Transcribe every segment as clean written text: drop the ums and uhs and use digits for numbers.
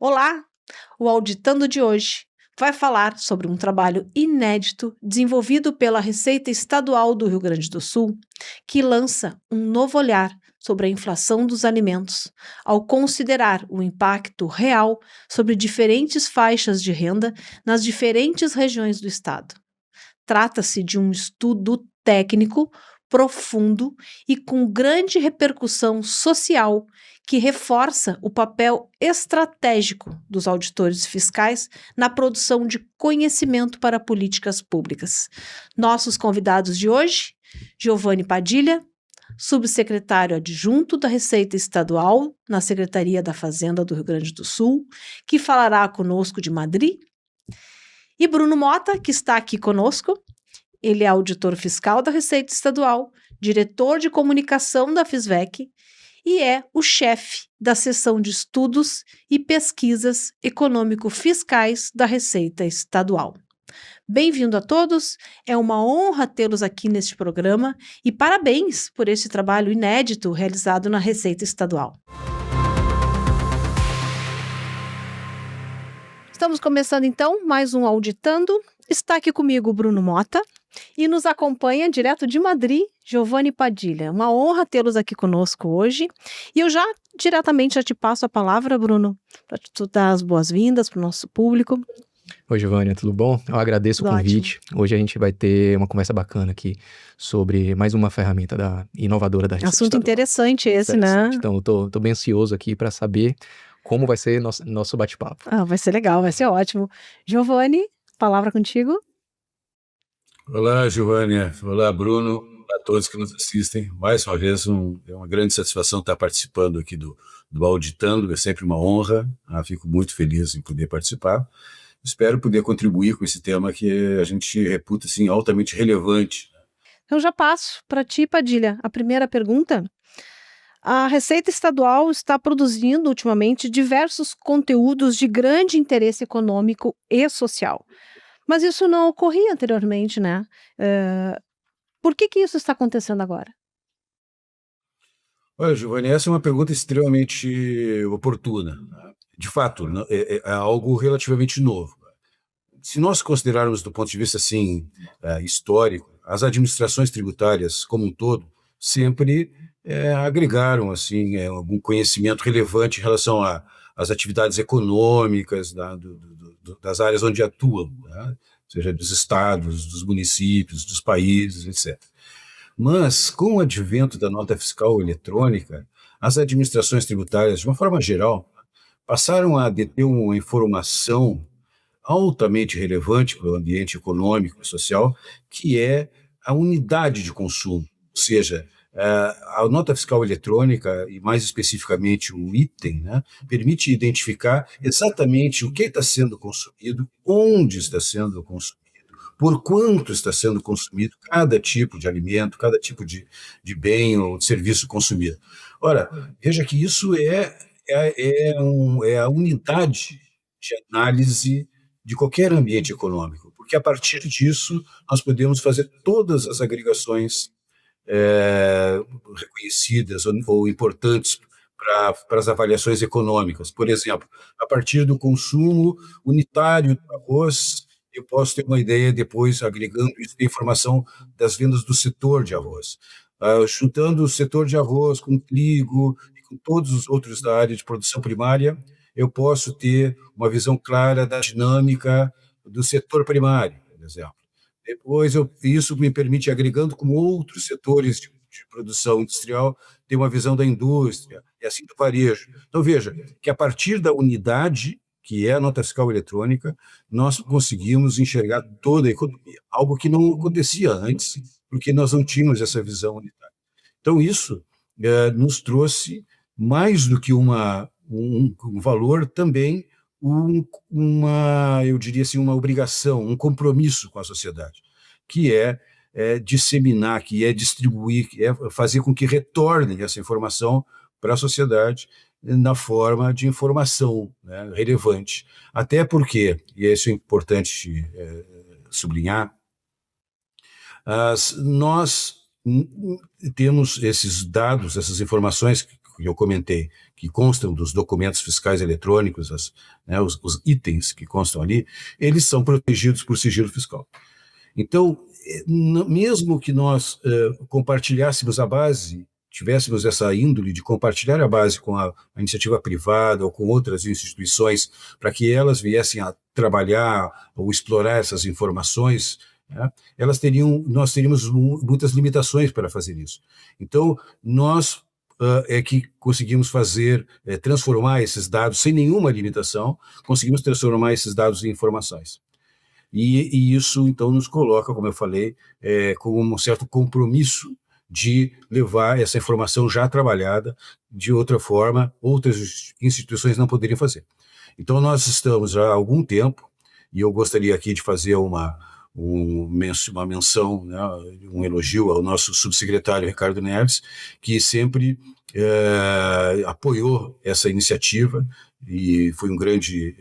Olá! O Auditando de hoje vai falar sobre um trabalho inédito desenvolvido pela Receita Estadual do Rio Grande do Sul, que lança um novo olhar sobre a inflação dos alimentos, ao considerar o impacto real sobre diferentes faixas de renda nas diferentes regiões do estado. Trata-se de um estudo técnico, profundo e com grande repercussão social que reforça o papel estratégico dos auditores fiscais na produção de conhecimento para políticas públicas. Nossos convidados de hoje, Giovanni Padilha, subsecretário adjunto da Receita Estadual na Secretaria da Fazenda do Rio Grande do Sul, que falará conosco de Madrid, e Bruno Mota, que está aqui conosco. Ele é auditor fiscal da Receita Estadual, diretor de comunicação da FISVEC e é o chefe da seção de estudos e pesquisas econômico-fiscais da Receita Estadual. Bem-vindo a todos, é uma honra tê-los aqui neste programa e parabéns por esse trabalho inédito realizado na Receita Estadual. Estamos começando então mais um Auditando. Está aqui comigo o Bruno Mota e nos acompanha direto de Madrid, Giovanni Padilha. Uma honra tê-los aqui conosco hoje. E eu já te passo a palavra, Bruno, para tu dar as boas-vindas para o nosso público. Oi, Giovânia, tudo bom? Eu agradeço o convite. Hoje a gente vai ter uma conversa bacana aqui sobre mais uma ferramenta inovadora da Receita Assunto Estadual. Interessante, né? Então, eu tô bem ansioso aqui para saber como vai ser nosso bate-papo. Vai ser legal, vai ser ótimo. Giovanni, palavra contigo. Olá, Giovânia. Olá, Bruno. Olá a todos que nos assistem. Mais uma vez, é uma grande satisfação estar participando aqui do Auditando. É sempre uma honra. Fico muito feliz em poder participar. Espero poder contribuir com esse tema que a gente reputa assim, altamente relevante. Eu já passo para ti, Padilha, a primeira pergunta. A Receita Estadual está produzindo ultimamente diversos conteúdos de grande interesse econômico e social. Mas isso não ocorria anteriormente, né? Por que isso está acontecendo agora? Olha, Giovanni, essa é uma pergunta extremamente oportuna. De fato, é algo relativamente novo. Se nós considerarmos do ponto de vista assim, histórico, as administrações tributárias como um todo sempre agregaram assim, algum conhecimento relevante em relação às atividades econômicas das áreas onde atuam, né? Seja dos estados, dos municípios, dos países, etc. Mas, com o advento da nota fiscal eletrônica, as administrações tributárias, de uma forma geral, passaram a deter uma informação altamente relevante para o ambiente econômico e social, que é a unidade de consumo, ou seja, a nota fiscal eletrônica, e mais especificamente o item, né, permite identificar exatamente o que está sendo consumido, onde está sendo consumido, por quanto está sendo consumido cada tipo de alimento, cada tipo de bem ou de serviço consumido. Ora, veja que isso é a unidade de análise de qualquer ambiente econômico, porque a partir disso nós podemos fazer todas as agregações reconhecidas ou importantes para as avaliações econômicas. Por exemplo, a partir do consumo unitário do arroz, eu posso ter uma ideia depois, agregando isso, de informação das vendas do setor de arroz. Juntando o setor de arroz com trigo e com todos os outros da área de produção primária, eu posso ter uma visão clara da dinâmica do setor primário, por exemplo. Depois, isso me permite, agregando com outros setores de produção industrial, ter uma visão da indústria, e assim do varejo. Então, veja que a partir da unidade, que é a nota fiscal eletrônica, nós conseguimos enxergar toda a economia, algo que não acontecia antes, porque nós não tínhamos essa visão unitária. Então, isso nos trouxe, mais do que um valor, também eu diria assim, uma obrigação, um compromisso com a sociedade, que é disseminar, que é distribuir, que é fazer com que retorne essa informação para a sociedade na forma de informação, né, relevante. Até porque, e isso é importante sublinhar, nós temos esses dados, essas informações que eu comentei, que constam dos documentos fiscais eletrônicos, os itens que constam ali, eles são protegidos por sigilo fiscal. Então, mesmo que nós compartilhássemos a base, tivéssemos essa índole de compartilhar a base com a iniciativa privada ou com outras instituições, para que elas viessem a trabalhar ou explorar essas informações, né, nós teríamos muitas limitações para fazer isso. Então, nós é que conseguimos transformar esses dados sem nenhuma limitação, conseguimos transformar esses dados em informações. E isso, então, nos coloca, como eu falei, com um certo compromisso de levar essa informação já trabalhada, de outra forma, outras instituições não poderiam fazer. Então, nós estamos já há algum tempo, e eu gostaria aqui de fazer uma menção, né, um elogio ao nosso subsecretário Ricardo Neves, que sempre apoiou essa iniciativa e foi um grande...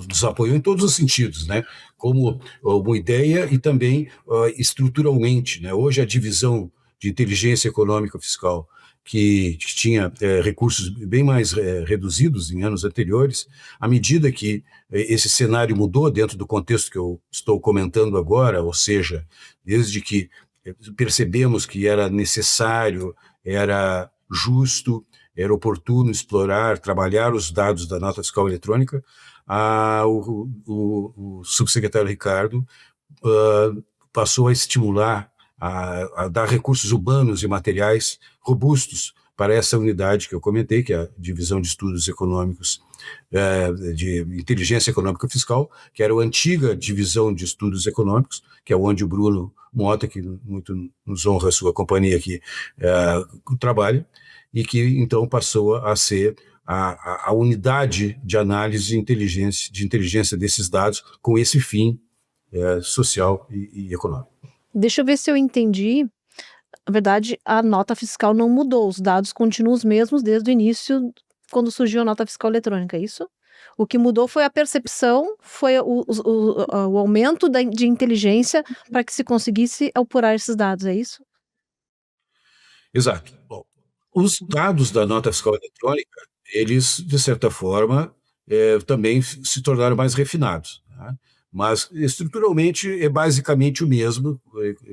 nos apoiou em todos os sentidos, né? Como uma ideia e também estruturalmente, né? Hoje a divisão de inteligência econômica fiscal, que tinha recursos bem mais reduzidos em anos anteriores, à medida que esse cenário mudou dentro do contexto que eu estou comentando agora, ou seja, desde que percebemos que era necessário, era justo, era oportuno explorar, trabalhar os dados da nota fiscal eletrônica, o subsecretário Ricardo passou a estimular, a dar recursos humanos e materiais robustos para essa unidade que eu comentei, que é a Divisão de Estudos Econômicos, de Inteligência Econômica Fiscal, que era a antiga Divisão de Estudos Econômicos, que é onde o Bruno Mota, que muito nos honra a sua companhia aqui, trabalha, e que então passou a ser a unidade de análise de inteligência desses dados com esse fim social e econômico. Deixa eu ver se eu entendi. Na verdade, a nota fiscal não mudou, os dados continuam os mesmos desde o início, quando surgiu a nota fiscal eletrônica, é isso? O que mudou foi a percepção, foi o aumento de inteligência para que se conseguisse apurar esses dados, é isso? Exato. Bom, os dados da nota fiscal eletrônica, eles, de certa forma, também se tornaram mais refinados, né? Mas estruturalmente é basicamente o mesmo,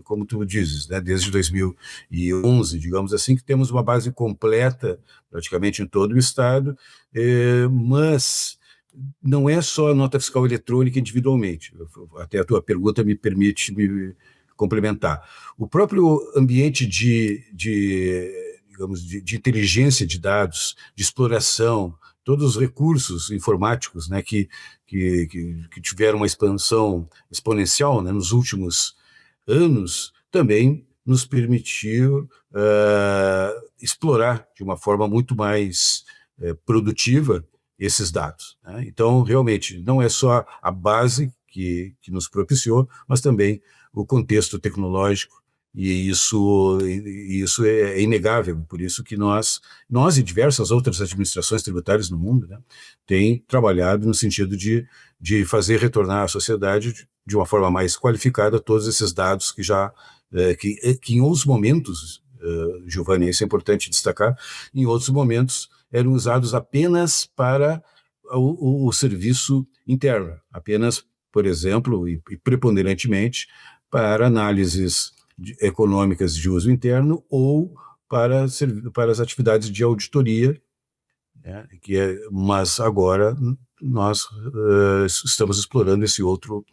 como tu dizes, né? Desde 2011, digamos assim, que temos uma base completa praticamente em todo o Estado, mas não é só a nota fiscal eletrônica individualmente. Até a tua pergunta me permite me complementar. O próprio ambiente digamos, de inteligência de dados, de exploração, todos os recursos informáticos, né, que tiveram uma expansão exponencial, né, nos últimos anos, também nos permitiu explorar de uma forma muito mais produtiva esses dados, né? Então, realmente, não é só a base que nos propiciou, mas também o contexto tecnológico, e isso é inegável. Por isso que nós e diversas outras administrações tributárias no mundo, né, têm trabalhado no sentido de fazer retornar à sociedade de uma forma mais qualificada todos esses dados que em outros momentos, Giovanni, isso é importante destacar, em outros momentos eram usados apenas para o serviço interno, apenas, por exemplo, e preponderantemente para análises econômicas de uso interno ou para as atividades de auditoria, né, mas agora nós estamos explorando esse outro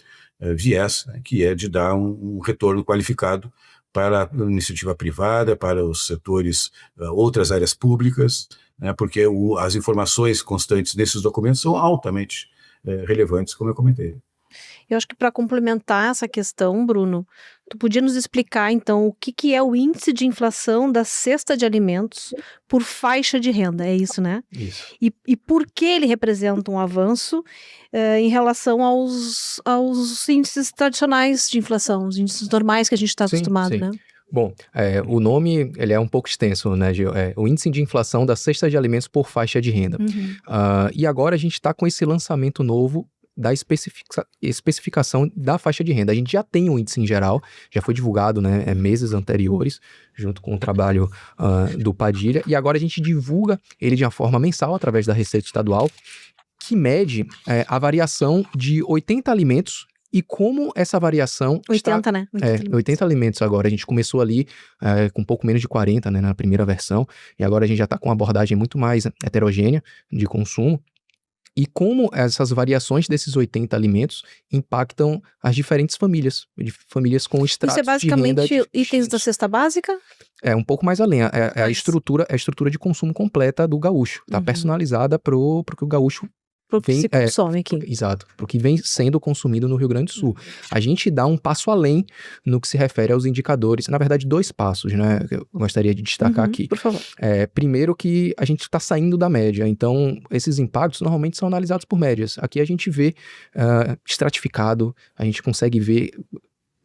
viés, né, que é de dar um retorno qualificado para a iniciativa privada, para os setores, outras áreas públicas, né, porque as informações constantes desses documentos são altamente relevantes, como eu comentei. Eu acho que para complementar essa questão, Bruno, tu podia nos explicar, então, o que é o índice de inflação da cesta de alimentos por faixa de renda, é isso, né? Isso. E por que ele representa um avanço em relação aos índices tradicionais de inflação, os índices normais que a gente está acostumado, né? Bom, o nome ele é um pouco extenso, né, Gil? O índice de inflação da cesta de alimentos por faixa de renda. Uhum. E agora a gente está com esse lançamento novo da especificação da faixa de renda. A gente já tem um índice em geral, já foi divulgado, né, meses anteriores, junto com o trabalho do Padilha, e agora a gente divulga ele de uma forma mensal, através da Receita Estadual, que mede a variação de 80 alimentos e como essa variação 80, né? 80 alimentos agora. A gente começou ali com um pouco menos de 40, né, na primeira versão, e agora a gente já está com uma abordagem muito mais heterogênea de consumo. E como essas variações desses 80 alimentos impactam as diferentes famílias com estratos Isso é basicamente de renda itens da cesta básica? É um pouco mais além. A estrutura de consumo completa do gaúcho. Está personalizada pro que o gaúcho que se consome aqui. Exato, para o que vem sendo consumido no Rio Grande do Sul. A gente dá um passo além no que se refere aos indicadores, na verdade 2 passos, né, que eu gostaria de destacar aqui. Por favor. Primeiro que a gente está saindo da média, então esses impactos normalmente são analisados por médias. Aqui a gente vê estratificado, a gente consegue ver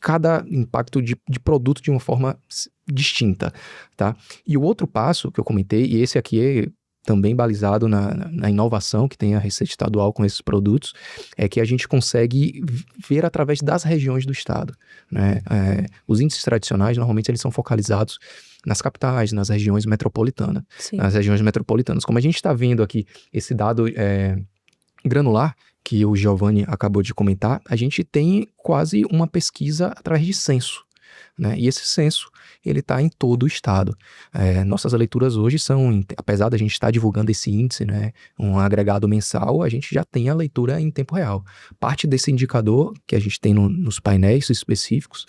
cada impacto de produto de uma forma distinta, tá? E o outro passo que eu comentei, e esse aqui é também balizado na inovação que tem a Receita Estadual com esses produtos, é que a gente consegue ver através das regiões do estado, né? Os índices tradicionais, normalmente, eles são focalizados nas capitais, nas regiões metropolitanas. Sim. Nas regiões metropolitanas. Como a gente está vendo aqui esse dado granular, que o Giovanni acabou de comentar, a gente tem quase uma pesquisa através de censo, né? E esse censo, ele está em todo o estado. Nossas leituras hoje são, apesar da gente estar divulgando esse índice, né, um agregado mensal, a gente já tem a leitura em tempo real. Parte desse indicador que a gente tem nos painéis específicos,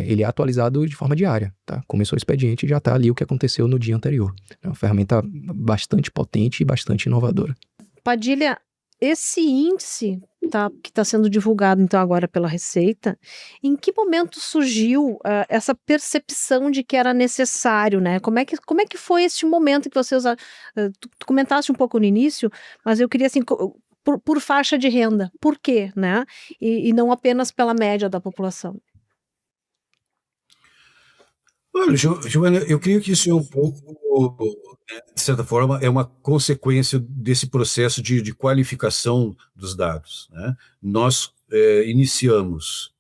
ele é atualizado de forma diária, tá? Começou o expediente e já está ali o que aconteceu no dia anterior. É uma ferramenta bastante potente e bastante inovadora. Padilha, esse índice que está sendo divulgado então agora pela Receita, em que momento surgiu essa percepção de que era necessário, né? Como é que foi esse momento que vocês... Tu comentaste um pouco no início, mas eu queria assim, por faixa de renda, por quê, né? E não apenas pela média da população. Olha, Giovana, eu creio que isso é um pouco, de certa forma, é uma consequência desse processo de qualificação dos dados, né? Nós iniciamos,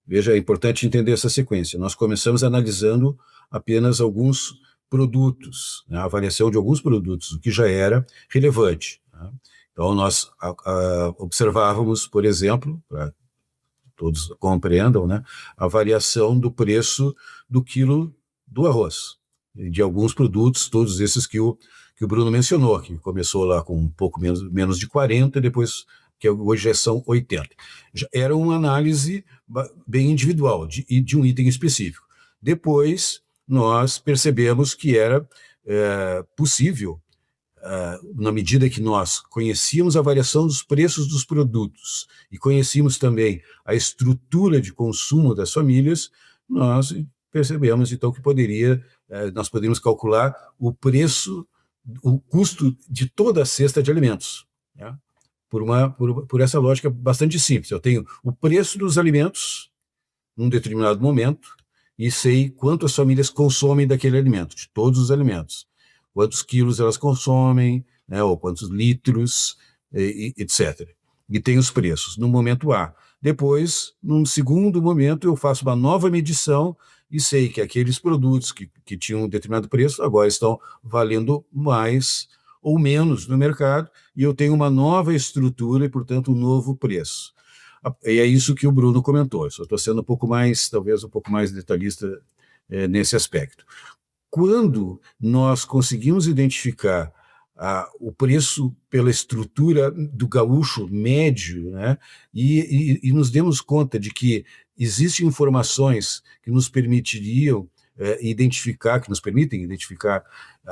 veja, é importante entender essa sequência, nós começamos analisando apenas alguns produtos, né? A avaliação de alguns produtos, o que já era relevante, né? Então, nós observávamos, por exemplo, para todos compreendam, né, a variação do preço do quilo do arroz, de alguns produtos, todos esses que o Bruno mencionou, que começou lá com um pouco menos de 40, depois que hoje já são 80. Era uma análise bem individual, de um item específico. Depois, nós percebemos que era possível, na medida que nós conhecíamos a variação dos preços dos produtos e conhecíamos também a estrutura de consumo das famílias, nós percebemos então que nós poderíamos calcular o preço, o custo de toda a cesta de alimentos, né? Por essa lógica bastante simples. Eu tenho o preço dos alimentos num determinado momento e sei quanto as famílias consomem daquele alimento, de todos os alimentos. Quantos quilos elas consomem, né, ou quantos litros, etc. E tem os preços no momento A. Depois, num segundo momento, eu faço uma nova medição e sei que aqueles produtos que tinham um determinado preço agora estão valendo mais ou menos no mercado e eu tenho uma nova estrutura e, portanto, um novo preço. E é isso que o Bruno comentou. Eu só estou sendo talvez um pouco mais detalhista nesse aspecto. Quando nós conseguimos identificar o preço pela estrutura do gaúcho médio, né, e nos demos conta de que existem informações que nos permitiriam que nos permitem identificar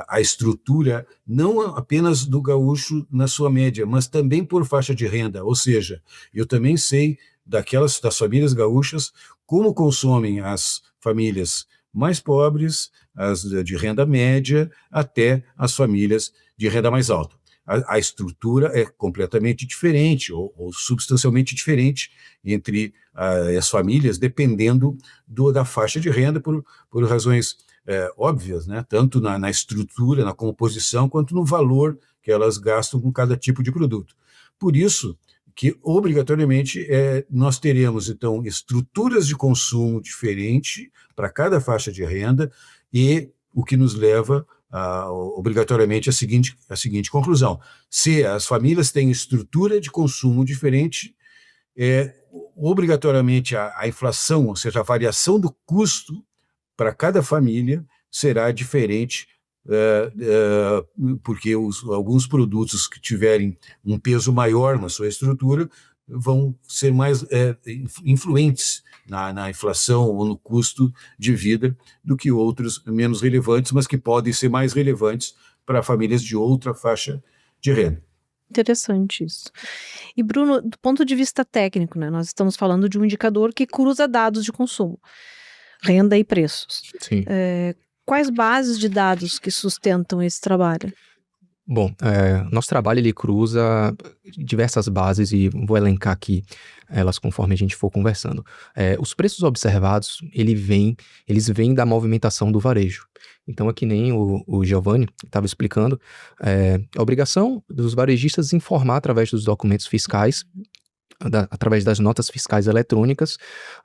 a estrutura não apenas do gaúcho na sua média, mas também por faixa de renda, ou seja, eu também sei das famílias gaúchas como consomem as famílias mais pobres, as de renda média, até as famílias de renda mais alta. A estrutura é completamente diferente, ou substancialmente diferente, entre as famílias, dependendo da faixa de renda, por razões óbvias, né? Tanto na estrutura, na composição, quanto no valor que elas gastam com cada tipo de produto. Por isso que obrigatoriamente nós teremos, então, estruturas de consumo diferentes para cada faixa de renda, e o que nos leva obrigatoriamente à seguinte conclusão: se as famílias têm estrutura de consumo diferente, obrigatoriamente a inflação, ou seja, a variação do custo para cada família será diferente, porque alguns produtos que tiverem um peso maior na sua estrutura vão ser mais influentes na inflação ou no custo de vida do que outros menos relevantes, mas que podem ser mais relevantes para famílias de outra faixa de renda. Interessante isso. E Bruno, do ponto de vista técnico, né, nós estamos falando de um indicador que cruza dados de consumo, renda e preços. Sim. Quais bases de dados que sustentam esse trabalho? Bom, nosso trabalho ele cruza diversas bases e vou elencar aqui elas conforme a gente for conversando. Os preços observados, eles vêm da movimentação do varejo. Então, é que nem o Giovanni estava explicando, a obrigação dos varejistas informar através dos documentos fiscais, através das notas fiscais eletrônicas,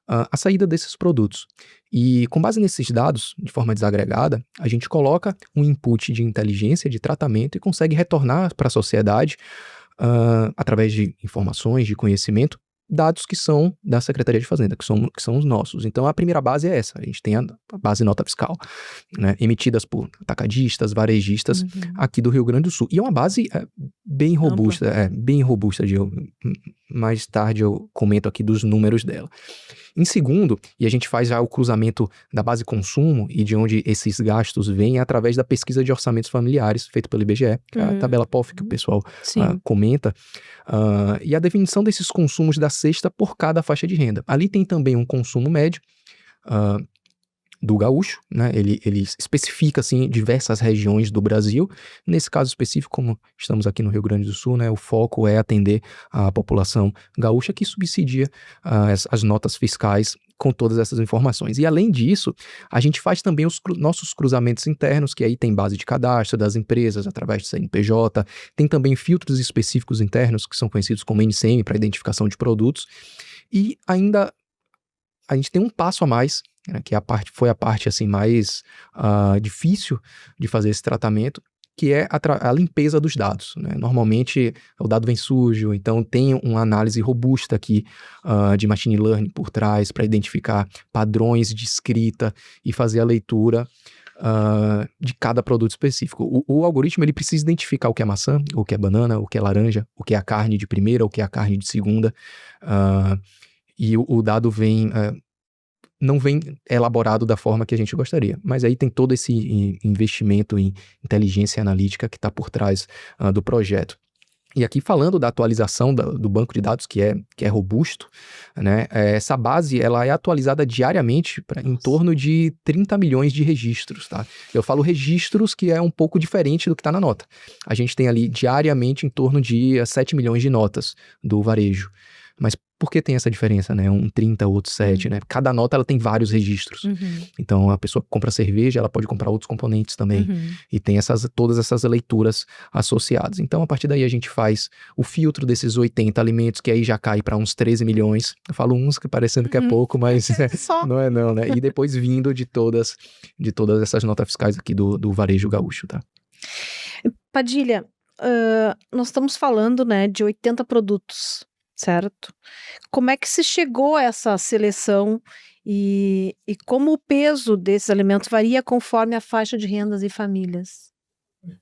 a saída desses produtos. E com base nesses dados, de forma desagregada, a gente coloca um input de inteligência, de tratamento e consegue retornar para a sociedade, através de informações, de conhecimento, dados que são da Secretaria de Fazenda, que são os nossos. Então, a primeira base é essa. A gente tem a base nota fiscal, né, emitidas por atacadistas, varejistas aqui do Rio Grande do Sul. E é uma base bem robusta, mais tarde eu comento aqui dos números dela. Em segundo, e a gente faz já o cruzamento da base consumo e de onde esses gastos vêm através da pesquisa de orçamentos familiares feito pelo IBGE, que é a tabela POF que o pessoal comenta, e a definição desses consumos da cesta por cada faixa de renda. Ali tem também um consumo médio do gaúcho, né? Ele especifica assim diversas regiões do Brasil. Nesse caso específico, como estamos aqui no Rio Grande do Sul, né, o foco é atender a população gaúcha que subsidia as notas fiscais com todas essas informações. E além disso, a gente faz também os nossos cruzamentos internos, que aí tem base de cadastro das empresas através do CNPJ, tem também filtros específicos internos que são conhecidos como NCM para identificação de produtos, e ainda a gente tem um passo a mais, né, que foi a parte assim, mais difícil de fazer esse tratamento, que é a limpeza dos dados, né? Normalmente o dado vem sujo, então tem uma análise robusta aqui de machine learning por trás para identificar padrões de escrita e fazer a leitura de cada produto específico. O algoritmo ele precisa identificar o que é maçã, o que é banana, o que é laranja, o que é a carne de primeira, o que é a carne de segunda, e o dado não vem elaborado da forma que a gente gostaria. Mas aí tem todo esse investimento em inteligência analítica que está por trás do projeto. E aqui falando da atualização do banco de dados, que é robusto, né, essa base ela é atualizada diariamente em torno de 30 milhões de registros. Tá? Eu falo registros que é um pouco diferente do que está na nota. A gente tem ali diariamente em torno de 7 milhões de notas do varejo. Mas por que tem essa diferença, né? Um 30, outro 7, né? Cada nota ela tem vários registros. Então, a pessoa que compra cerveja, ela pode comprar outros componentes também. E tem todas essas leituras associadas. Então, a partir daí, a gente faz o filtro desses 80 alimentos, que aí já cai para uns 13 milhões. Eu falo uns, que parecendo que é pouco, mas não é não, né? E depois vindo de todas essas notas fiscais aqui do varejo gaúcho, tá? Padilha, nós estamos falando, né, de 80 produtos, certo? Como é que se chegou a essa seleção e como o peso desses alimentos varia conforme a faixa de rendas e famílias?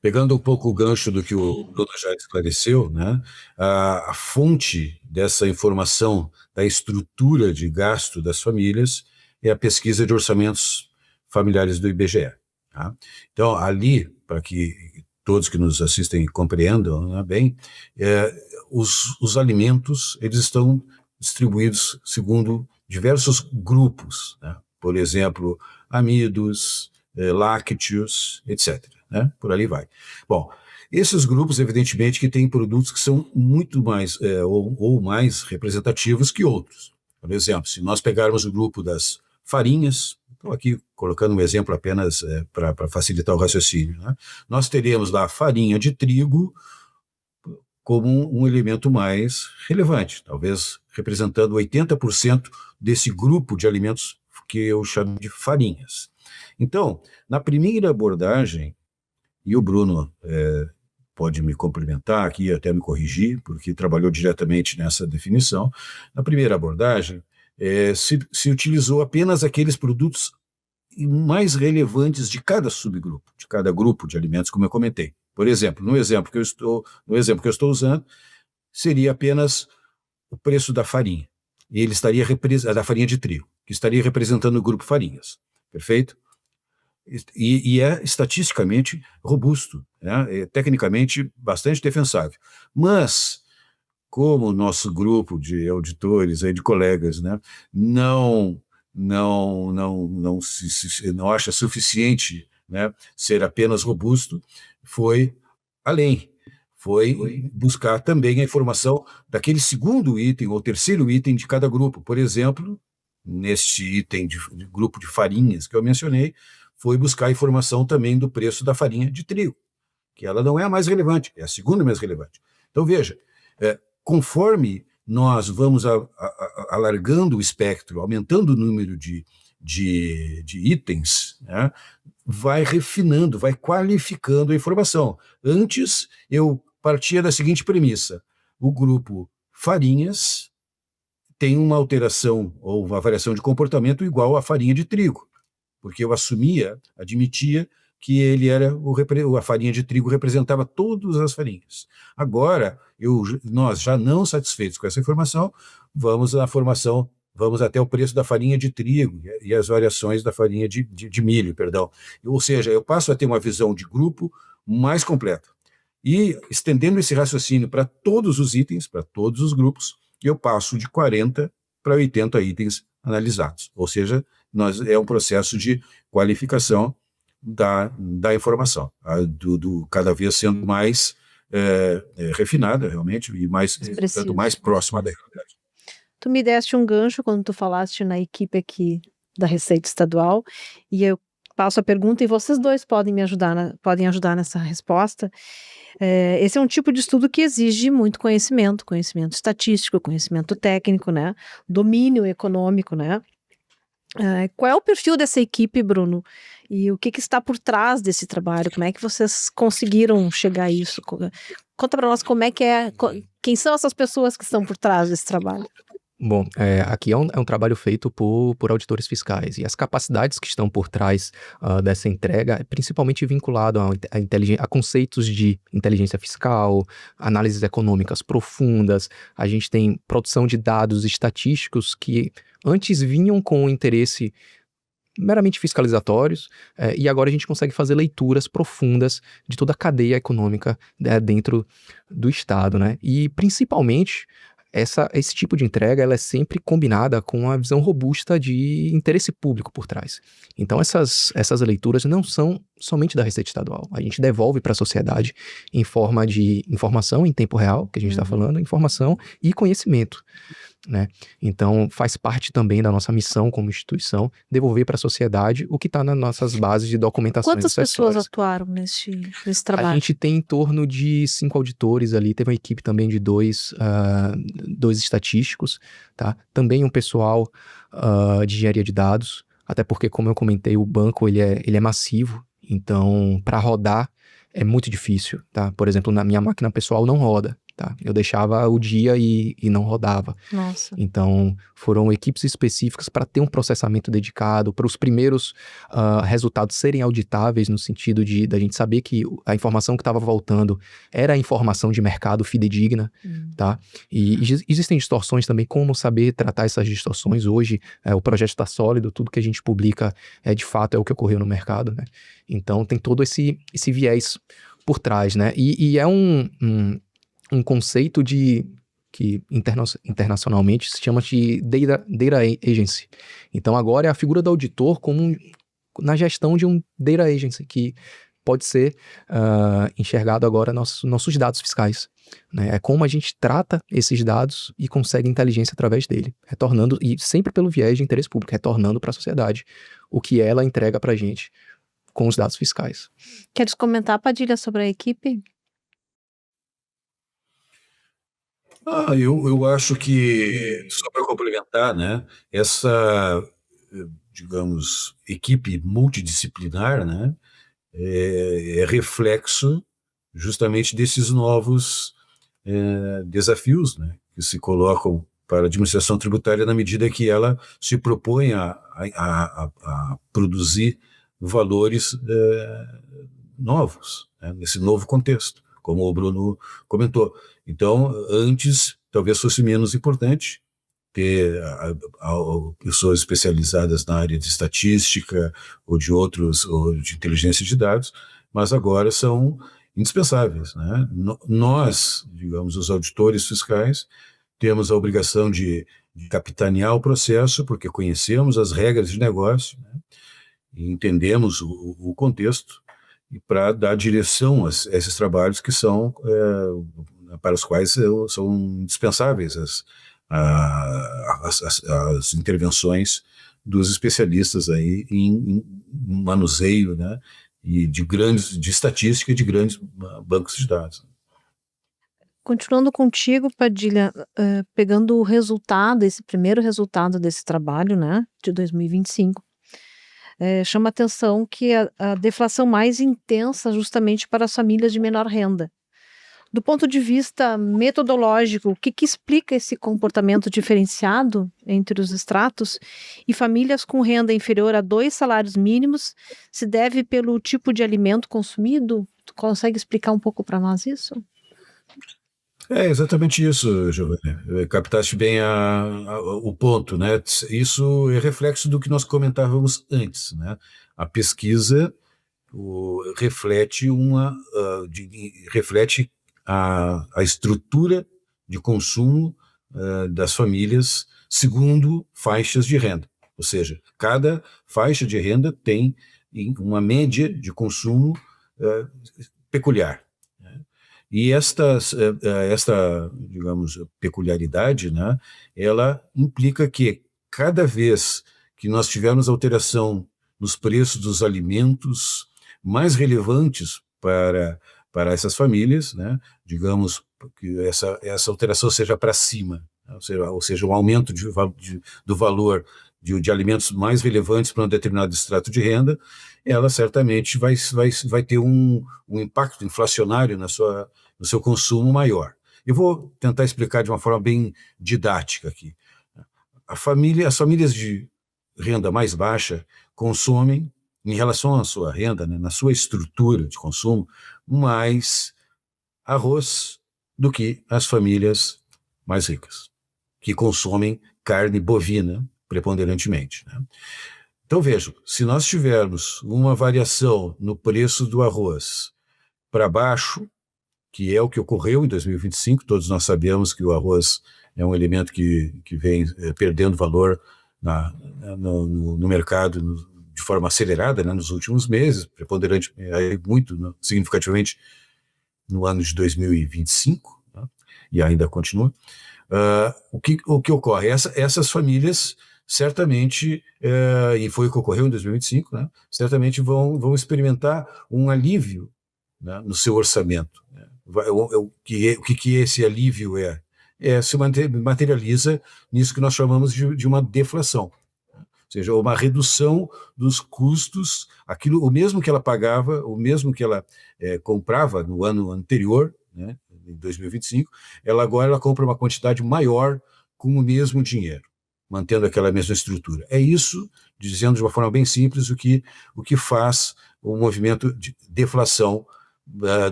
Pegando um pouco o gancho do que o Bruno já esclareceu, né, a fonte dessa informação da estrutura de gasto das famílias é a pesquisa de orçamentos familiares do IBGE. Tá? Então, ali, para que todos que nos assistem compreendam, né, bem, os alimentos eles estão distribuídos segundo diversos grupos, né? Por exemplo, amidos, lácteos, etc. Né? Por ali vai. Bom, esses grupos, evidentemente, que têm produtos que são muito mais ou mais representativos que outros. Por exemplo, se nós pegarmos o grupo das farinhas, estou aqui colocando um exemplo apenas para facilitar o raciocínio, né? Nós teremos lá farinha de trigo como um elemento mais relevante, talvez representando 80% desse grupo de alimentos que eu chamo de farinhas. Então, na primeira abordagem, e o Bruno pode me complementar aqui, até me corrigir, porque trabalhou diretamente nessa definição, na primeira abordagem, se utilizou apenas aqueles produtos mais relevantes de cada subgrupo, de cada grupo de alimentos, como eu comentei. Por exemplo, no exemplo que eu estou usando, seria apenas o preço da farinha. E ele estaria da farinha de trigo, que estaria representando o grupo farinhas. Perfeito? E é estatisticamente robusto, né? É tecnicamente bastante defensável. Mas, como o nosso grupo de auditores, aí, de colegas, né, não acha suficiente, né, ser apenas robusto, foi além. Foi buscar também a informação daquele segundo item ou terceiro item de cada grupo. Por exemplo, neste item de grupo de farinhas que eu mencionei, foi buscar a informação também do preço da farinha de trigo, que ela não é a mais relevante, é a segunda mais relevante. Então, veja, conforme nós vamos alargando o espectro, aumentando o número de itens, né, vai refinando, vai qualificando a informação. Antes, eu partia da seguinte premissa: o grupo farinhas tem uma alteração ou uma variação de comportamento igual à farinha de trigo, porque eu admitia que ele era a farinha de trigo representava todas as farinhas. Agora, nós já não satisfeitos com essa informação, vamos até o preço da farinha de trigo e as variações da farinha de milho, perdão. Ou seja, eu passo a ter uma visão de grupo mais completa. E, estendendo esse raciocínio para todos os itens, para todos os grupos, eu passo de 40 para 80 itens analisados. Ou seja, é um processo de qualificação da informação, cada vez sendo mais refinada, realmente, e tanto mais próxima da realidade. Tu me deste um gancho quando tu falaste na equipe aqui da Receita Estadual, e eu passo a pergunta e vocês dois podem me ajudar, podem ajudar nessa resposta. Esse é um tipo de estudo que exige muito conhecimento estatístico, conhecimento técnico, né? Domínio econômico, né? Qual é o perfil dessa equipe, Bruno? E o que está por trás desse trabalho? Como é que vocês conseguiram chegar a isso? Conta para nós como é que quem são essas pessoas que estão por trás desse trabalho? Bom, aqui é um trabalho feito por auditores fiscais, e as capacidades que estão por trás dessa entrega é principalmente vinculado a conceitos de inteligência fiscal, análises econômicas profundas. A gente tem produção de dados estatísticos que antes vinham com interesse meramente fiscalizatórios, e agora a gente consegue fazer leituras profundas de toda a cadeia econômica dentro do Estado, né? E principalmente esse tipo de entrega ela é sempre combinada com uma visão robusta de interesse público por trás. Então essas leituras não são somente da Receita Estadual. A gente devolve para a sociedade em forma de informação em tempo real, que a gente está falando, informação e conhecimento, né? Então faz parte também da nossa missão como instituição devolver para a sociedade o que está nas nossas bases de documentação. Quantas pessoas atuaram nesse trabalho? A gente tem em torno de 5 auditores ali, teve uma equipe também de dois estatísticos, tá? Também um pessoal de engenharia de dados, até porque, como eu comentei, o banco ele é massivo, então para rodar é muito difícil, tá? Por exemplo, na minha máquina pessoal não roda, tá? Eu deixava o dia e não rodava. Nossa. Então, foram equipes específicas para ter um processamento dedicado, para os primeiros resultados serem auditáveis, no sentido da gente saber que a informação que estava voltando era a informação de mercado fidedigna, tá? E existem distorções também, como saber tratar essas distorções. Hoje, o projeto está sólido, tudo que a gente publica de fato é o que ocorreu no mercado, né? Então, tem todo esse viés por trás, né? E é um conceito que internacionalmente se chama de Data Agency. Então agora é a figura do auditor na gestão de um Data Agency, que pode ser enxergado agora nossos dados fiscais, né? É como a gente trata esses dados e consegue inteligência através dele, retornando, e sempre pelo viés de interesse público, retornando para a sociedade o que ela entrega para a gente com os dados fiscais. Queres comentar, Padilha, sobre a equipe? Eu acho que, só para complementar, né, essa, digamos, equipe multidisciplinar, né, é reflexo justamente desses novos desafios, né, que se colocam para a administração tributária na medida que ela se propõe a produzir valores novos, né, nesse novo contexto, como o Bruno comentou. Então, antes, talvez fosse menos importante ter pessoas especializadas na área de estatística ou de outros, ou de inteligência de dados, mas agora são indispensáveis, né? Nós, digamos, os auditores fiscais, temos a obrigação de capitanear o processo, porque conhecemos as regras de negócio, né? E entendemos o contexto, e para dar direção a esses trabalhos que são, para os quais são indispensáveis as intervenções dos especialistas aí em manuseio, né, e de estatística e de grandes bancos de dados. Continuando contigo, Padilha, pegando o resultado, esse primeiro resultado desse trabalho, né, de 2025, chama atenção que a deflação mais intensa justamente para as famílias de menor renda. Do ponto de vista metodológico, o que explica esse comportamento diferenciado entre os estratos e famílias com renda inferior a 2 salários mínimos? Se deve pelo tipo de alimento consumido? Tu consegue explicar um pouco para nós isso? É exatamente isso, Giovanni. Captaste bem o ponto, né? Isso é reflexo do que nós comentávamos antes, né? A pesquisa reflete reflete a estrutura de consumo das famílias segundo faixas de renda. Ou seja, cada faixa de renda tem uma média de consumo peculiar. Né? E esta, digamos, peculiaridade, né, ela implica que cada vez que nós tivermos alteração nos preços dos alimentos mais relevantes para essas famílias, né, digamos que essa alteração seja para cima, né, ou seja, um aumento do valor de alimentos mais relevantes para um determinado extrato de renda, ela certamente vai ter um impacto inflacionário no seu consumo maior. Eu vou tentar explicar de uma forma bem didática aqui. As famílias de renda mais baixa consomem, em relação à sua renda, né, na sua estrutura de consumo, mais arroz do que as famílias mais ricas, que consomem carne bovina preponderantemente. Né? Então vejam, se nós tivermos uma variação no preço do arroz para baixo, que é o que ocorreu em 2025, todos nós sabemos que o arroz é um elemento que vem perdendo valor no mercado de forma acelerada, né, nos últimos meses, preponderante, muito, né, significativamente no ano de 2025, né, e ainda continua. O que ocorre? Essas famílias certamente, e foi o que ocorreu em 2025, né, certamente vão experimentar um alívio, né, no seu orçamento. Né. O que esse alívio se materializa nisso que nós chamamos de uma deflação. Ou seja, uma redução dos custos, o mesmo que ela pagava, o mesmo que ela comprava no ano anterior, né, em 2025, ela compra uma quantidade maior com o mesmo dinheiro, mantendo aquela mesma estrutura. É isso, dizendo de uma forma bem simples, o que faz o movimento de deflação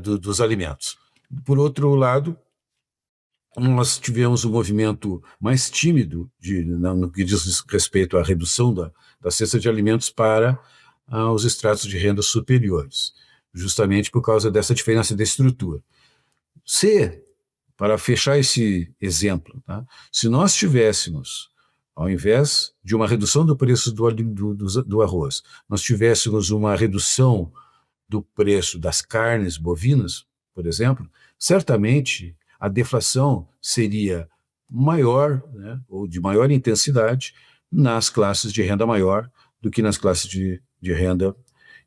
dos alimentos. Por outro lado, nós tivemos um movimento mais tímido no que diz respeito à redução da cesta de alimentos para os estratos de renda superiores, justamente por causa dessa diferença de estrutura. Para fechar esse exemplo, tá, se nós tivéssemos, ao invés de uma redução do preço do arroz, nós tivéssemos uma redução do preço das carnes bovinas, por exemplo, certamente a deflação seria maior, né, ou de maior intensidade nas classes de renda maior do que nas classes de renda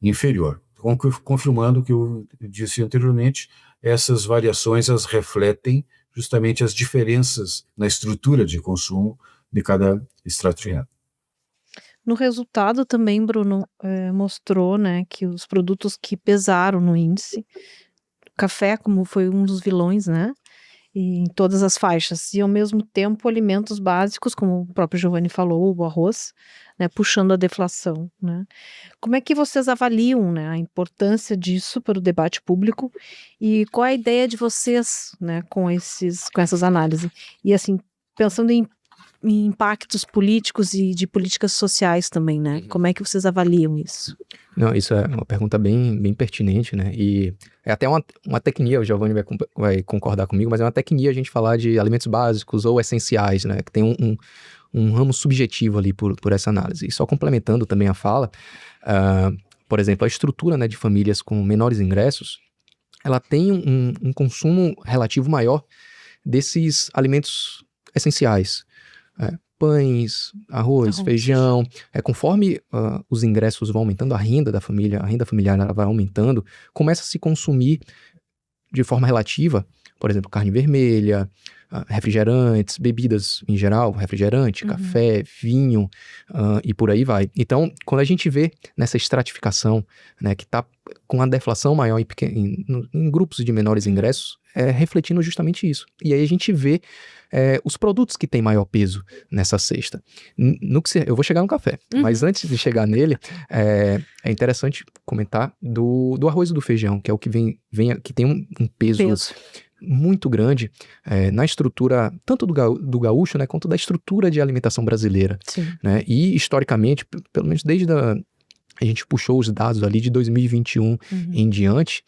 inferior. Confirmando o que eu disse anteriormente, essas variações as refletem justamente as diferenças na estrutura de consumo de cada extrato de renda. No resultado também, Bruno, mostrou, né, que os produtos que pesaram no índice, o café como foi um dos vilões, né, e em todas as faixas, e ao mesmo tempo alimentos básicos, como o próprio Giovanni falou, o arroz, né, puxando a deflação, né. Como é que vocês avaliam, né, a importância disso para o debate público e qual é a ideia de vocês, né, com essas análises? E assim, pensando em impactos políticos e de políticas sociais também, né, como é que vocês avaliam isso? Não, isso é uma pergunta bem pertinente, né? E é até uma tecnia, o Giovanni vai concordar comigo, mas é uma tecnia a gente falar de alimentos básicos ou essenciais, né? Que tem um ramo subjetivo ali por essa análise. E só complementando também a fala, por exemplo, a estrutura, né, de famílias com menores ingressos, ela tem um consumo relativo maior desses alimentos essenciais. Pães, arroz, feijão. Conforme os ingressos vão aumentando, a renda familiar ela vai aumentando, começa a se consumir de forma relativa, por exemplo, carne vermelha, refrigerantes, bebidas em geral, refrigerante, café, vinho, e por aí vai. Então, quando a gente vê nessa estratificação, né, que está com a deflação maior em grupos de menores ingressos, refletindo justamente isso. E aí a gente vê os produtos que têm maior peso nessa cesta. Eu vou chegar no café, mas antes de chegar nele, é interessante comentar do arroz e do feijão, que é o que que tem um peso muito grande na estrutura, tanto do gaúcho, né, quanto da estrutura de alimentação brasileira. Né? E, historicamente, pelo menos desde a gente puxou os dados ali de 2021 em diante,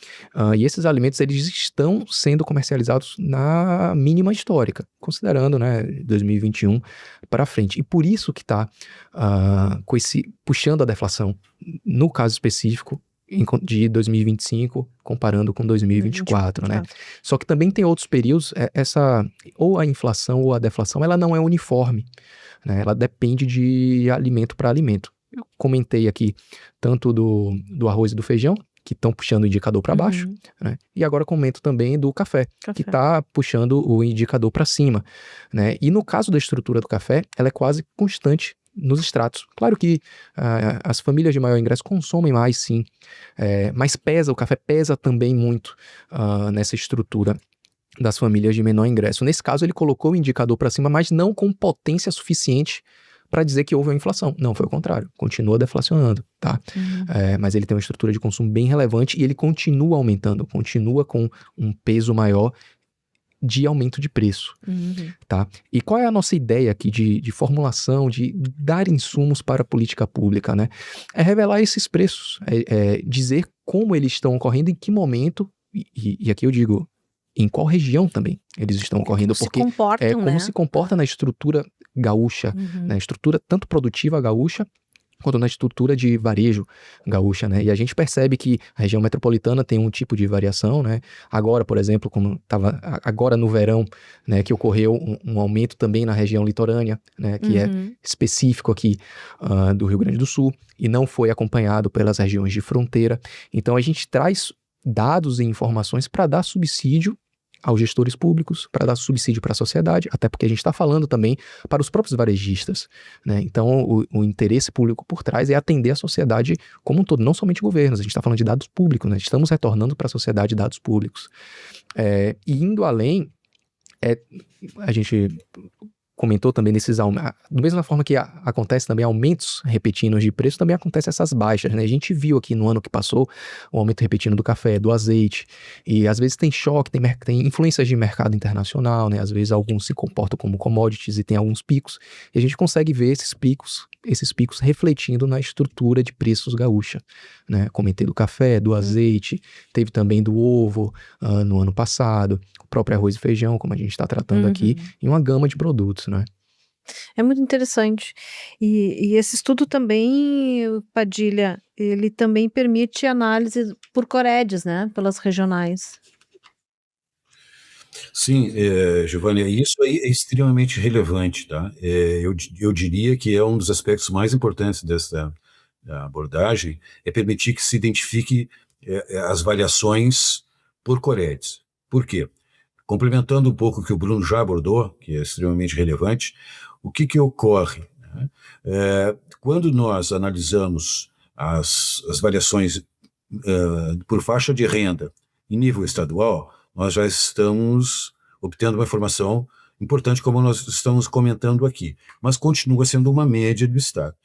e esses alimentos eles estão sendo comercializados na mínima histórica, considerando, né, 2021 para frente. E por isso que está puxando a deflação, no caso específico, de 2025, comparando com 2024, né? Só que também tem outros períodos, ou a inflação ou a deflação, ela não é uniforme, né? Ela depende de alimento para alimento. Eu comentei aqui tanto do arroz e do feijão, que estão puxando o indicador para baixo, né? E agora comento também do café. Que está puxando o indicador para cima, né? E no caso da estrutura do café, ela é quase constante nos extratos. Claro que as famílias de maior ingresso consomem mais, sim, mas o café pesa também muito nessa estrutura das famílias de menor ingresso. Nesse caso, ele colocou o indicador para cima, mas não com potência suficiente para dizer que houve uma inflação. Não, foi o contrário. Continua deflacionando, tá? Mas ele tem uma estrutura de consumo bem relevante e ele continua aumentando, continua com um peso maior de aumento de preço, tá? E qual é a nossa ideia aqui de formulação, de dar insumos para a política pública, né? É revelar esses preços, dizer como eles estão ocorrendo, em que momento, e aqui eu digo, em qual região também eles estão ocorrendo, porque como se comporta na estrutura gaúcha, na estrutura tanto produtiva gaúcha, quanto na estrutura de varejo gaúcha, né? E a gente percebe que a região metropolitana tem um tipo de variação, né? Agora, por exemplo, como estava agora no verão, né, que ocorreu um aumento também na região litorânea, né, que é específico aqui do Rio Grande do Sul, e não foi acompanhado pelas regiões de fronteira. Então a gente traz dados e informações para dar subsídio aos gestores públicos, para dar subsídio para a sociedade, até porque a gente está falando também para os próprios varejistas, né? Então, o interesse público por trás é atender a sociedade como um todo, não somente governos, a gente está falando de dados públicos, né? Estamos retornando para a sociedade dados públicos. E indo além, a gente comentou também nesses aumentos, da mesma forma que acontece também aumentos repetidos de preço, também acontece essas baixas, né? A gente viu aqui no ano que passou o aumento repetido do café, do azeite, e às vezes tem choque, tem influências de mercado internacional, né? Às vezes alguns se comportam como commodities e tem alguns picos, e a gente consegue ver esses picos refletindo na estrutura de preços gaúcha, né? Comentei do café, do azeite, teve também do ovo no ano passado, o próprio arroz e feijão, como a gente está tratando aqui, e uma gama de produtos, né? É muito interessante. E esse estudo também, Padilha, ele também permite análise por Coredes, né? Pelas regionais. Sim, Giovanni, isso aí é extremamente relevante, tá? Eu diria que é um dos aspectos mais importantes dessa abordagem, é permitir que se identifique as variações por Coredes. Por quê? complementando um pouco o que o Bruno já abordou, que é extremamente relevante, o que ocorre? Né? Quando nós analisamos as variações por faixa de renda em nível estadual, nós já estamos obtendo uma informação importante, como nós estamos comentando aqui, mas continua sendo uma média do Estado.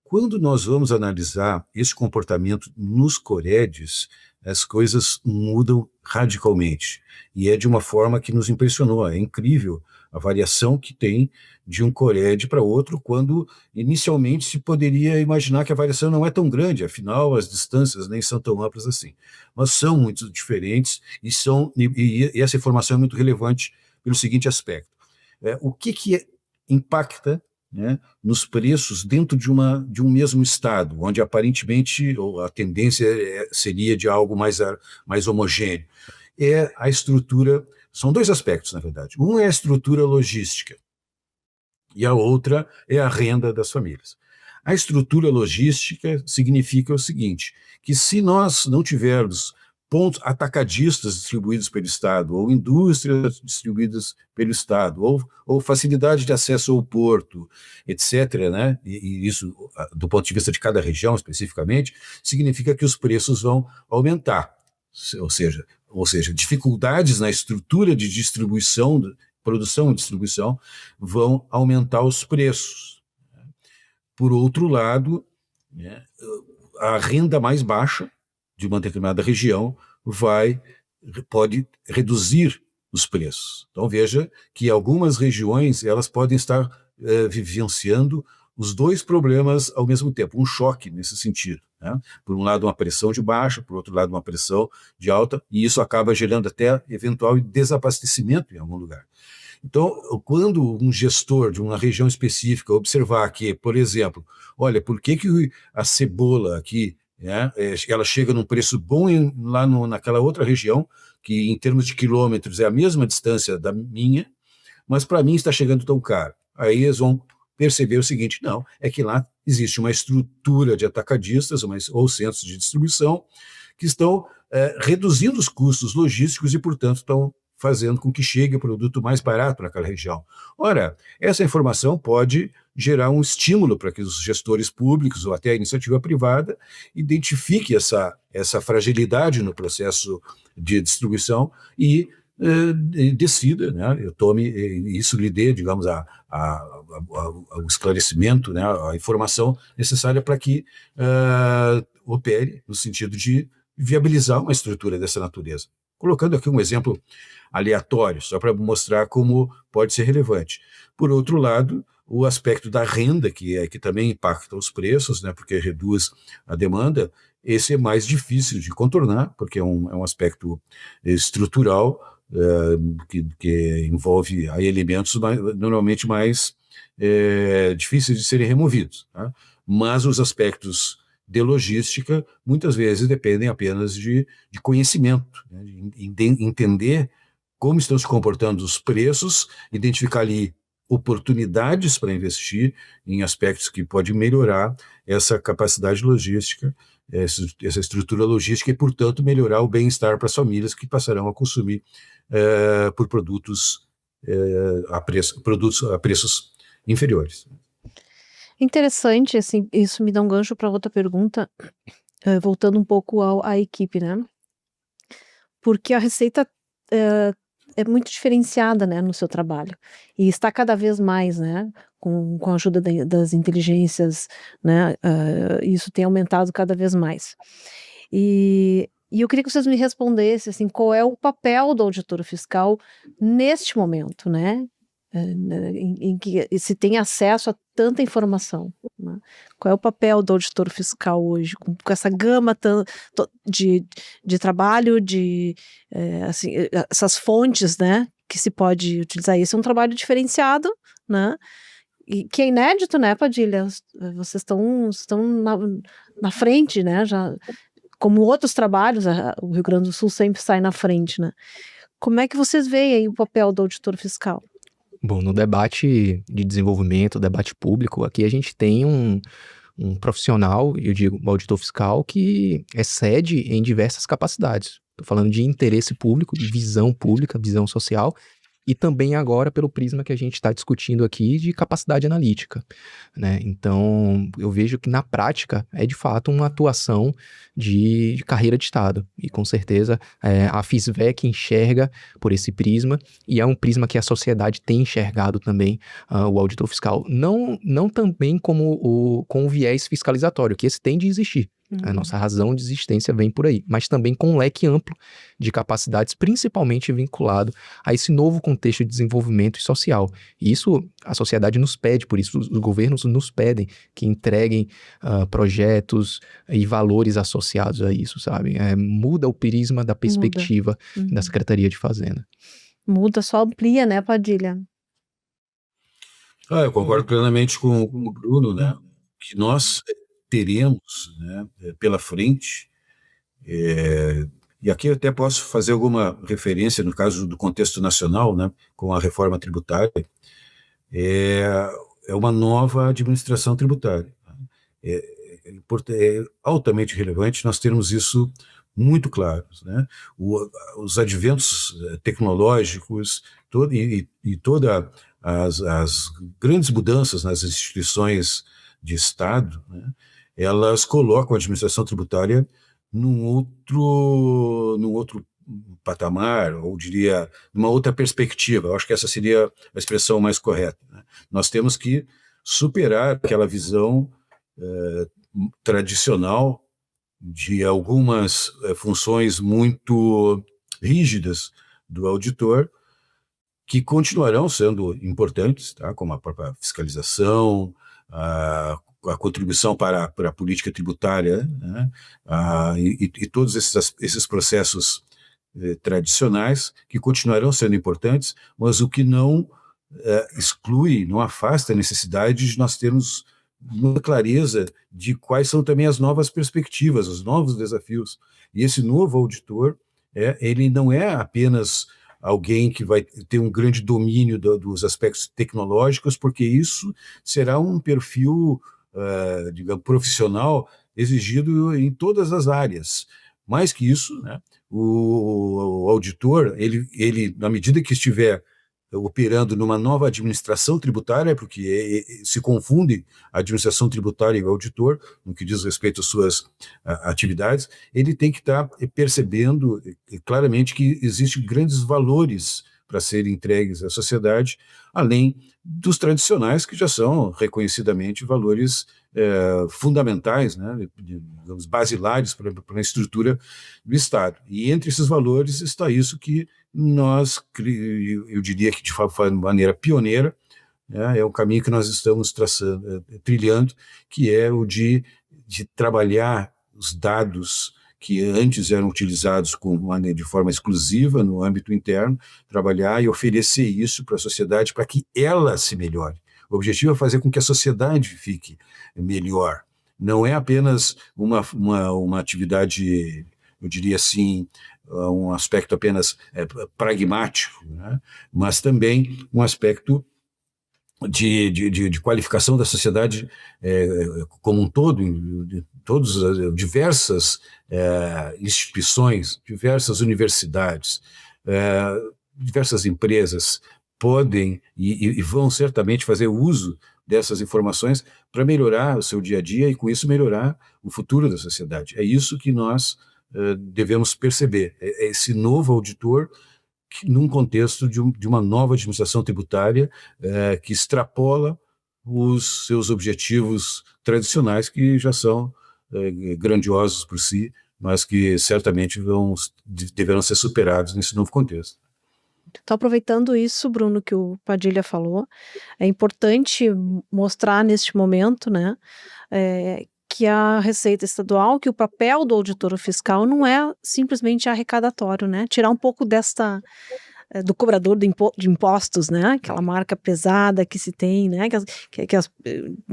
Quando nós vamos analisar esse comportamento nos Coredes, as coisas mudam radicalmente. E é de uma forma que nos impressionou. É incrível a variação que tem de um Cored para outro, quando inicialmente se poderia imaginar que a variação não é tão grande, afinal as distâncias nem são tão amplas assim. Mas são muito diferentes e essa informação é muito relevante pelo seguinte aspecto. O que impacta, né, nos preços dentro de um mesmo estado, onde aparentemente a tendência seria de algo mais homogêneo? É a estrutura, são dois aspectos, na verdade. Um é a estrutura logística e a outra é a renda das famílias. A estrutura logística significa o seguinte, que se nós não tivermos pontos atacadistas distribuídos pelo Estado, ou indústrias distribuídas pelo Estado, ou facilidade de acesso ao porto, etc., né? E isso, do ponto de vista de cada região especificamente, significa que os preços vão aumentar. Ou seja, dificuldades na estrutura de distribuição, produção e distribuição, vão aumentar os preços. Por outro lado, né, a renda mais baixa de uma determinada região pode reduzir os preços. Então veja que algumas regiões elas podem estar vivenciando os dois problemas ao mesmo tempo, um choque nesse sentido, né? Por um lado uma pressão de baixa, por outro lado uma pressão de alta, e isso acaba gerando até eventual desabastecimento em algum lugar. Então, quando um gestor de uma região específica observar que, por exemplo, olha, por que a cebola aqui, né, ela chega num preço bom lá naquela outra região, que em termos de quilômetros é a mesma distância da minha, mas para mim está chegando tão caro. Aí eles vão perceber o seguinte, não, é que lá existe uma estrutura de atacadistas ou centros de distribuição que estão reduzindo os custos logísticos e, portanto, estão fazendo com que chegue o produto mais barato para aquela região. Ora, essa informação pode gerar um estímulo para que os gestores públicos ou até a iniciativa privada identifique essa fragilidade no processo de distribuição e decida, né, isso lhe dê, digamos, o esclarecimento, né, a informação necessária para que opere no sentido de viabilizar uma estrutura dessa natureza. Colocando aqui um exemplo aleatório, só para mostrar como pode ser relevante. Por outro lado, o aspecto da renda, que também impacta os preços, né, porque reduz a demanda, esse é mais difícil de contornar, porque é um aspecto estrutural, que envolve elementos normalmente mais difíceis de serem removidos. Tá? Mas os aspectos de logística muitas vezes dependem apenas de conhecimento, né? De entender como estão se comportando os preços, identificar ali oportunidades para investir em aspectos que podem melhorar essa capacidade logística, essa estrutura logística e, portanto, melhorar o bem-estar para as famílias que passarão a consumir por produtos a preços inferiores. Interessante, assim, isso me dá um gancho para outra pergunta, voltando um pouco à equipe, né? Porque a Receita é muito diferenciada, né, no seu trabalho, e está cada vez mais, né, com a ajuda das inteligências, né, isso tem aumentado cada vez mais. E eu queria que vocês me respondessem, assim, qual é o papel do auditor fiscal neste momento, né, em que se tem acesso a tanta informação, né? Qual é o papel do auditor fiscal hoje, com essa gama de trabalho, assim, essas fontes, né, que se pode utilizar. Esse é um trabalho diferenciado, né, e que é inédito, né, Padilha? Vocês estão na frente, né, já, como outros trabalhos, o Rio Grande do Sul sempre sai na frente, né? Como é que vocês veem aí o papel do auditor fiscal? Bom, no debate de desenvolvimento, debate público, aqui a gente tem um profissional, eu digo, o auditor fiscal, que excede em diversas capacidades. Estou falando de interesse público, de visão pública, visão social, e também agora pelo prisma que a gente está discutindo aqui de capacidade analítica, né? Então, eu vejo que na prática é de fato uma atuação de carreira de Estado, e com certeza a FISVEC enxerga por esse prisma, e é um prisma que a sociedade tem enxergado também, o auditor fiscal, não também com o viés fiscalizatório, que esse tem de existir. A nossa razão de existência vem por aí, mas também com um leque amplo de capacidades, principalmente vinculado a esse novo contexto de desenvolvimento social. E isso a sociedade nos pede, por isso os governos nos pedem que entreguem projetos e valores associados a isso, sabe? Muda o prisma da perspectiva da Secretaria de Fazenda. Muda, só amplia, né, Padilha? Eu concordo plenamente com o Bruno, né? Que nós teremos, né, pela frente, e aqui eu até posso fazer alguma referência no caso do contexto nacional, né, com a reforma tributária, é uma nova administração tributária. É altamente relevante nós termos isso muito claro, né? Os adventos tecnológicos e todas as grandes mudanças nas instituições de Estado, né, elas colocam a administração tributária num outro patamar, ou diria, numa outra perspectiva. Eu acho que essa seria a expressão mais correta, né? Nós temos que superar aquela visão tradicional de algumas funções muito rígidas do auditor, que continuarão sendo importantes, tá? Como a própria fiscalização, a contribuição para a política tributária, né? E todos esses processos tradicionais que continuarão sendo importantes, mas o que não exclui, não afasta a necessidade de nós termos uma clareza de quais são também as novas perspectivas, os novos desafios. E esse novo auditor, ele não é apenas alguém que vai ter um grande domínio dos aspectos tecnológicos, porque isso será um perfil, digamos, profissional exigido em todas as áreas. Mais que isso, né, o auditor, ele, na medida que estiver operando numa nova administração tributária, porque se confunde a administração tributária e o auditor, no que diz respeito às suas atividades, ele tem que estar percebendo claramente que existem grandes valores para serem entregues à sociedade, além dos tradicionais, que já são reconhecidamente valores fundamentais, né, digamos, basilares para a estrutura do Estado. E entre esses valores está isso que nós, eu diria que de maneira pioneira, é um caminho que nós estamos trilhando, que é o de trabalhar os dados que antes eram utilizados de forma exclusiva no âmbito interno, trabalhar e oferecer isso para a sociedade para que ela se melhore. O objetivo é fazer com que a sociedade fique melhor. Não é apenas uma atividade, eu diria assim, um aspecto apenas pragmático, né? Mas também um aspecto de qualificação da sociedade como um todo, todas as diversas instituições, diversas universidades, diversas empresas podem e vão certamente fazer uso dessas informações para melhorar o seu dia a dia e com isso melhorar o futuro da sociedade. É isso que nós devemos perceber, esse novo auditor num contexto de uma nova administração tributária que extrapola os seus objetivos tradicionais, que já são grandiosos por si, mas que certamente deverão ser superados nesse novo contexto. Estou aproveitando isso, Bruno, que o Padilha falou. É importante mostrar neste momento, né, que a Receita Estadual, que o papel do auditor fiscal não é simplesmente arrecadatório, né? Tirar um pouco do cobrador de impostos, né? Aquela marca pesada que se tem, né?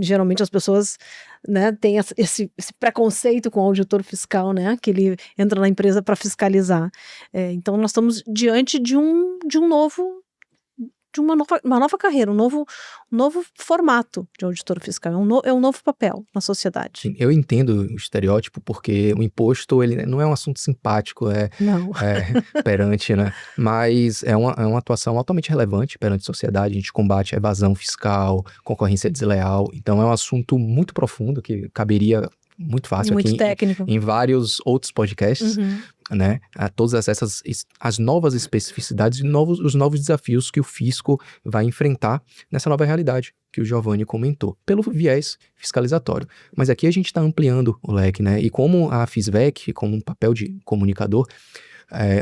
Geralmente as pessoas, né, têm esse preconceito com o auditor fiscal, né? Que ele entra na empresa para fiscalizar. Então nós estamos diante de um novo de uma nova carreira, um novo formato de auditor fiscal, é um novo papel na sociedade. Sim, eu entendo o estereótipo porque o imposto ele não é um assunto simpático Não. perante, né? Mas é uma atuação altamente relevante perante a sociedade. A gente combate a evasão fiscal, concorrência desleal. Então é um assunto muito profundo que caberia muito fácil Muito aqui técnico. em vários outros podcasts. Uhum. Né, a todas as novas especificidades e os novos desafios que o fisco vai enfrentar nessa nova realidade que o Giovanni comentou, pelo viés fiscalizatório. Mas aqui a gente está ampliando o leque, né? E como a FISVEC, como um papel de comunicador,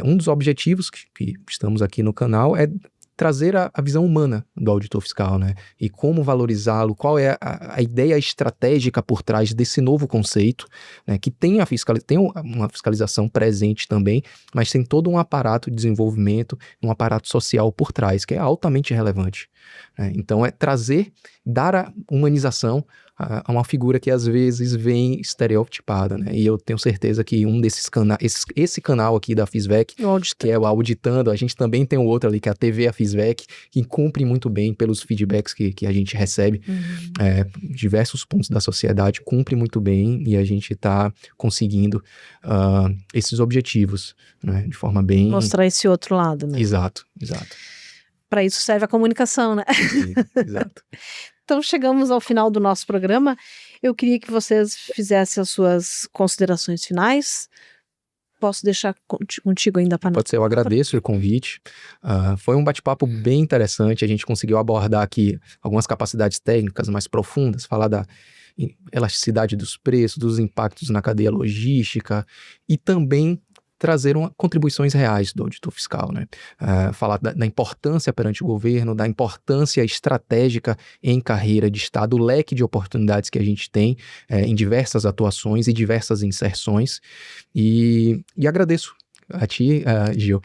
um dos objetivos que estamos aqui no canal é trazer a visão humana do auditor fiscal, né? E como valorizá-lo, qual é a ideia estratégica por trás desse novo conceito, né? Que tem uma fiscalização presente também, mas tem todo um aparato de desenvolvimento, um aparato social por trás, que é altamente relevante, né? Então dar a humanização a uma figura que às vezes vem estereotipada, né? E eu tenho certeza que um desses canais, esse canal aqui da FISVEC, que é o Auditando, a gente também tem um outro ali, que é a TV a FISVEC, que cumpre muito bem pelos feedbacks que a gente recebe, diversos pontos da sociedade, cumpre muito bem e a gente está conseguindo esses objetivos, né? De forma bem... Mostrar esse outro lado, né? Exato. Para isso serve a comunicação, né? Exato. Então chegamos ao final do nosso programa. Eu queria que vocês fizessem as suas considerações finais. Posso deixar contigo ainda para... Pode ser, eu agradeço o convite. Foi um bate-papo bem interessante. A gente conseguiu abordar aqui algumas capacidades técnicas mais profundas, falar da elasticidade dos preços, dos impactos na cadeia logística e também trazer contribuições reais do auditor fiscal, né? Falar da importância perante o governo, da importância estratégica em carreira de Estado, o leque de oportunidades que a gente tem em diversas atuações e diversas inserções. E agradeço a ti, Gil,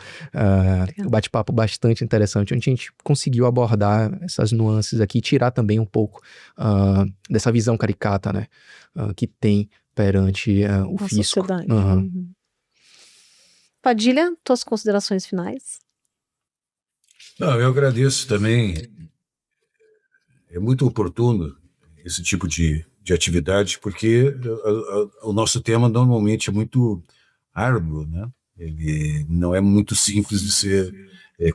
o bate-papo bastante interessante, onde a gente conseguiu abordar essas nuances aqui, tirar também um pouco dessa visão caricata, né? Que tem perante o fisco. Sociedade. Padilha, tuas considerações finais? Não, eu agradeço também. É muito oportuno esse tipo de atividade, porque o nosso tema normalmente é muito árduo, né? Ele não é muito simples de ser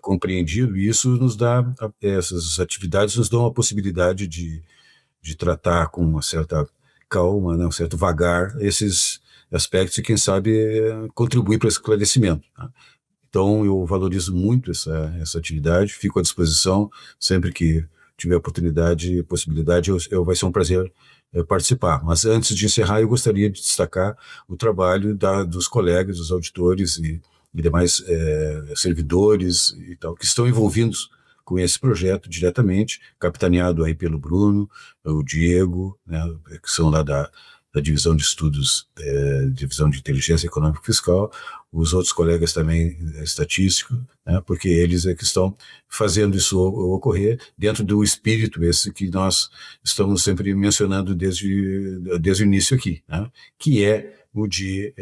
compreendido, e isso nos dá, essas atividades nos dão a possibilidade de tratar com uma certa calma, né? Um certo vagar, esses aspectos e, quem sabe, contribuir para o esclarecimento, tá? Então, eu valorizo muito essa atividade, fico à disposição sempre que tiver oportunidade e possibilidade, vai ser um prazer participar. Mas antes de encerrar, eu gostaria de destacar o trabalho dos colegas, dos auditores e demais servidores e tal, que estão envolvidos com esse projeto diretamente, capitaneado aí pelo Bruno, o Diego, né, que são lá da Divisão de Estudos, Divisão de Inteligência Econômica e Fiscal, os outros colegas também estatísticos, né, porque eles é que estão fazendo isso ocorrer dentro do espírito esse que nós estamos sempre mencionando desde o início aqui, né, que é o de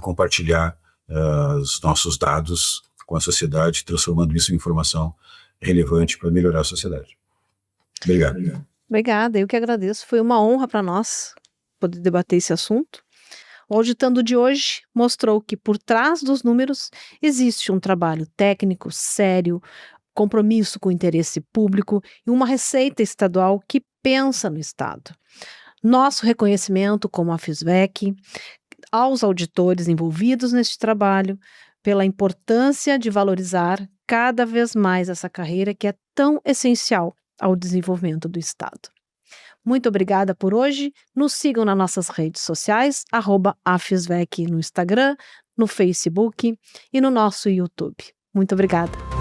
compartilhar os nossos dados com a sociedade, transformando isso em informação relevante para melhorar a sociedade. Obrigado. Obrigada, eu que agradeço. Foi uma honra para nós poder debater esse assunto. O Auditando de hoje mostrou que por trás dos números existe um trabalho técnico, sério, compromisso com o interesse público e uma receita estadual que pensa no Estado. Nosso reconhecimento como a FISVEC aos auditores envolvidos neste trabalho pela importância de valorizar cada vez mais essa carreira que é tão essencial ao desenvolvimento do Estado. Muito obrigada por hoje. Nos sigam nas nossas redes sociais, @afisvec no Instagram, no Facebook e no nosso YouTube. Muito obrigada.